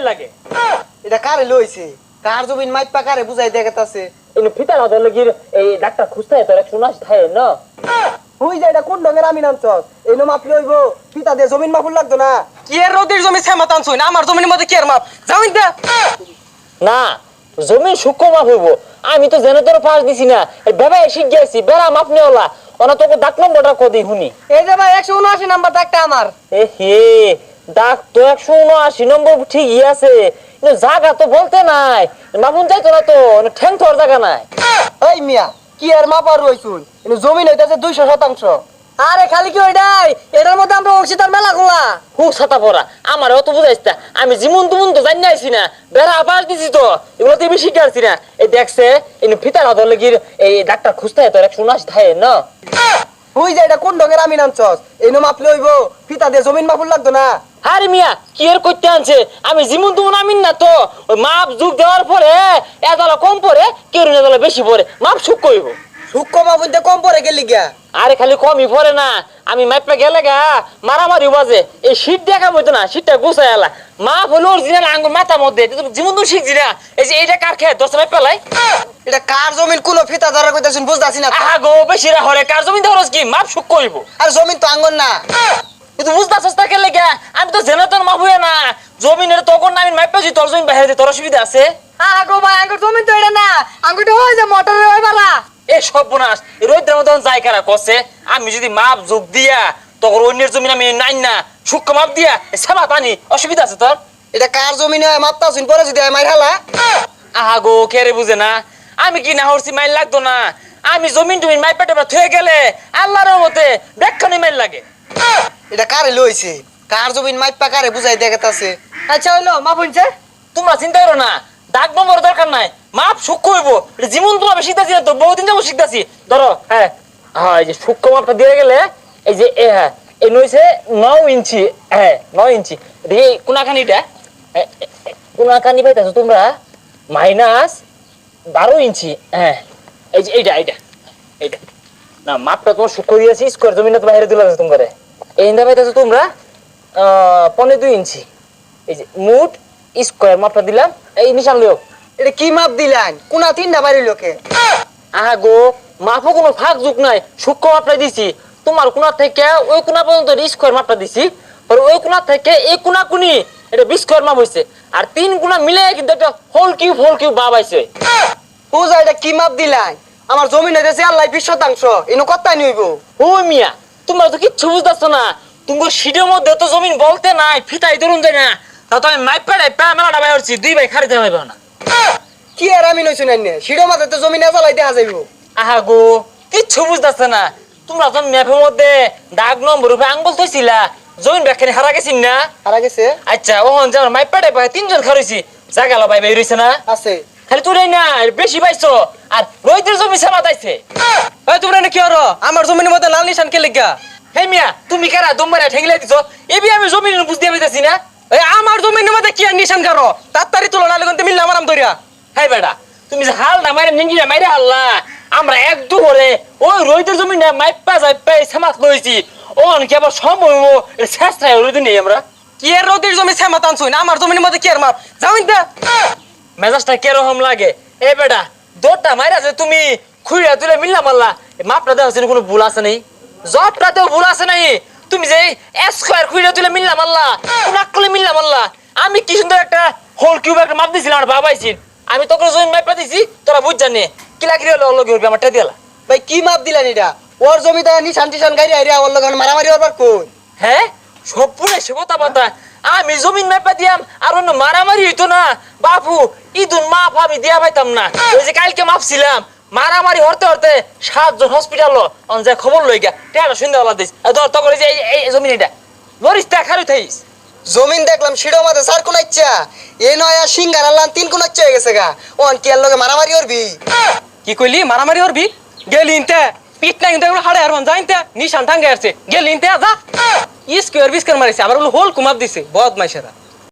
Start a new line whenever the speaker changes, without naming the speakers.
লাগে
এটা কারে লইছে কার জমিন মাইপা কারে বুঝাই দেখাতাছে
এনে ফিতা না ধরলে গিয়ে এই ডাক্তার খুঁজতে তোর 179 থাকে না
হই যায় এটা কোন ঢঙ্গের আমি নামছস এনো মাপলি হইব পিতা দিয়ে জমিন মাপুল লাগতো না
কি এর রোদের জমি সেমা টানছুই না আমার জমির মধ্যে কি এর মাপ যাও ইনতে
না জমি সূক্ষ্ম মাপ হইব আমি তো জেনে তোর পাস দিছি না বেবা শিখ গেছি বেড়া মাপ নেওয়ালা ওনা তোকে ডাক নম্বরটা কদি শুনি
এই যে ভাই 179 নাম্বার ডাকটা আমার
এ হে ডাক তো 179 নম্বর ঠিকই আছে কিন্তু জায়গা তো বলতে নাই মাপুন যাইতো না তো ঠ্যাং তোর জায়গা নাই
এই মিয়া কি আর মাপার রইছুন এনো জমিন হইতাছে 200%।
আরে খালি কি ওইটাই এটার মধ্যে আমরা অংশীদার মেলা গুলা
হুক ছাতা পড়া আমার অত বুঝাইছ আমি জীবন তুমন তো জানি আইছি না বেড়া আবার দিছি তো এগুলো তো বেশি শিখাচ্ছি না এই দেখছে এনে ফিতা না ধরলে কি এই ডাক্তার খুঁজতে হয় তোর 179 থাকে না
হই যায় এটা কোন ঢঙ্গের আমি নামছস এনো মাপলি হইব পিতা দিয়ে জমিন মাপুল লাগতো না
আরে মিয়া কি এর করতে আনছে আমি জীবন তুমন আমিন না তো ওই মাপ যুগ দেওয়ার পরে এদালা কম পড়ে কেরুন এদালা বেশি পড়ে মাপ সুখ কইব
সূক্ষ্ম মাপুনতে কম পরে গেলি গা
আরে খালি কমই পড়ে না আমি মাইপা গেলে গা মারামারি বাজে এই শীত দেখা বইতো না শীতটা গুছাই আলা মাপ হলো অরিজিনাল আঙ্গুর মাথার মধ্যে জীবন তো শিখছি না এই যে এইটা কার খেয়ে 10 মাইপা লাই
এটা কার জমিন কোন ফিতা ধরা কইতাছুন বুঝতাছি না
আহা গো বেশি রা হরে কার জমি ধরস কি মাপ সুখ কইব
আর জমিন তো আঙ্গন না
কিন্তু বুঝতাছস তা কেলে গা আমি তো জেনারেটর মাপ হই না জমিনের তখন আমি মাইপা জি তোর জমি বাইরে তোর অসুবিধা আছে
আগো ভাই আঙ্গুর জমি তো এটা না আঙ্গুরটা ওই যে মোটরের ওই বালা
এ সর্বনাশ রোদ্রের মধ্যে যাই কারা কসে আমি যদি মাপ যোগ দিয়া তখন অন্যের জমি আমি নাই না সূক্ষ্ম মাপ দিয়া সেবা পানি অসুবিধা আছে তোর
এটা কার জমিন হয় মাপতাছুন পরে যদি মাই হালা
আহা গো কেরে বুঝে না আমি কি না হরছি মাইল লাগতো না আমি জমিন টুমিন মাই পেটে থুয়ে গেলে আল্লাহর মতে ব্যাখ্যানি মাইল লাগে
এটা কারে লইছে কার জমিন মাইপা কারে বুঝাই দেখাতাছে
আচ্ছা হইলো মাপ হইছে
তোমরা চিন্তা করো না ডাক নম্বর দরকার নাই মাপ সূক্ষ্ম হইব জীবন তোমার শিখতেছি না তো বহুদিন যাবো শিখতেছি ধরো হ্যাঁ হ্যাঁ এই যে সূক্ষ্ম মাপটা দিয়ে গেলে এই যে হ্যাঁ এই নইছে 9 ইঞ্চি হ্যাঁ 9 ইঞ্চি দেখি কোনাখানিটা কোনাখানি পাইতেছো তোমরা -12 ইঞ্চি হ্যাঁ এই যে এইটা এইটা এইটা না মাপটা তোমার সূক্ষ্ম দিয়েছি স্কোয়ার জমিনে তো বাইরে দিলা তোমার এই ইন্দা পাইতেছো তোমরা 15.2 ইঞ্চি এই যে মুট স্কোয়ার মাপটা দিলাম এই নিশান লিও
এটা কি মাপ দিলেন কোনা তিনটা বাড়ি লোকে
আহা গো মাপও কোনো ফাঁক যুগ নাই সূক্ষ্ম মাপটা দিছি তোমার কোনা থেকে ওই কোনা পর্যন্ত স্কোয়ার মাপটা দিছি আর ওই কোনা থেকে এই কোনা কোনি এটা 20 স্কোয়ার মাপ হইছে আর তিন কোনা মিলে কিন্তু একটা হোল কিউব বাবাইছে
পূজা এটা কি মাপ দিলেন আমার জমিন হইতেছে আল্লাহ 20% এনো কত্তাই নিইব
ও মিয়া তোমরা তো কিচ্ছু বুঝতেছো না তোমার সিটের মধ্যে তো জমিন বলতে নাই ফিতাই ধরুন যায় না তা তো আমি মাইপা মেলাটা বাইর হচ্ছি 2 ভাই খারিতে পাইব না
কি আর আমি নইছুন এনে সিডো মাঝে তো জমিন চালাই দেখা যাইব
আহা গো কিচ্ছু বুঝতেছে না তোমরা তো ম্যাপের মধ্যে দাগ নম্বর উপরে আঙ্গুল থইছিলা জমিন ব্যাখ্যানি হারা গেছিন না
হারা গেছে
আচ্ছা ওহন যার মাইপাটাই পায় 3 জন খারইছি জাগালা ভাই বের হইছে না
আছে
খালি তুই না বেশি পাইছো আর রোহিতের জমি সামা তাইছে
এই তোমরা কি হরো আমার জমির মধ্যে লাল নিশান কে লিখা
হে মিয়া তুমি কারা দমবারে ঠেংলে দিছো এবি আমি জমি বুঝতে পাইতাছি না
এই আমার জমির মধ্যে কি আর নিশান কারো তাড়াতাড়ি তুলনা লাগতে মিললে আমার নাম ধরিয়া
হে বেটা তুমি যে হাল না মাইরে নিঙ্গি না মাইরে হাল্লা আমরা এক দু করে ওই রোহিতের জমি না মাইপা যাই পাই সামাত লইছি ওন কি আবার সময় শেষ নাই রোহিত নেই আমরা
কি এর রোদের জমি সেমা টানছুই না আমার জমির মধ্যে কি আর মাপ যাও ইনতে
মেজাজটা কিরকম লাগে এ বেটা দৌড়টা মাইরা যে তুমি খুইরা তুলে মিললা মারলা মাপটা দেওয়া হচ্ছে কোনো ভুল আছে নাই জবটাতেও ভুল আছে নাই তুমি যে স্কোয়ার খুইরা তুলে মিললা মারলা কোনাকলে মিললা মারলা আমি কি সুন্দর একটা হোল কিউব একটা মাপ দিছিলাম আমার বাবাইছিন আমি তোকে জমি মাপা দিছি তোরা বুঝ জানে কিলা কিরে হলো লগে হইবে আমারটা দিলা
ভাই কি মাপ দিলেন এটা ওর জমিতে নিশান টিশান গাড়ি আইরা ওর লগে মারামারি হবার কোন
হ্যাঁ সব পুরে সে কথা আমি জমিন মাপা দিয়াম আর অন্য মারামারি হইতো না বাপু ইদুন মাপ আমি দিয়া পাইতাম না ওই যে কালকে মাপছিলাম মারামারি হরতে হরতে 7 জন হসপিটাল যে খবর লই গা টেরা শুনতে বলা দিস ধর তো করে যে এই জমিন এটা মরিস তা খারু থাইস
জমিন দেখলাম সিডো মাঝে 4 কোন ইচ্ছা এ নয় আর সিঙ্গার আল্লাহ 3 কোন ইচ্ছা হয়ে গেছে গা ওন কি আর লগে মারামারি হরবি
কি কইলি মারামারি হরবি গেলি ইনতে পিট না ইনতে হাড়ে আর মান যাইতে নিশান টাঙ্গে আসছে গেলি ইনতে যা স্কোয়ার বিস্কার মারিছে আবার হোল কুমাপ দিছে বদমাইশেরা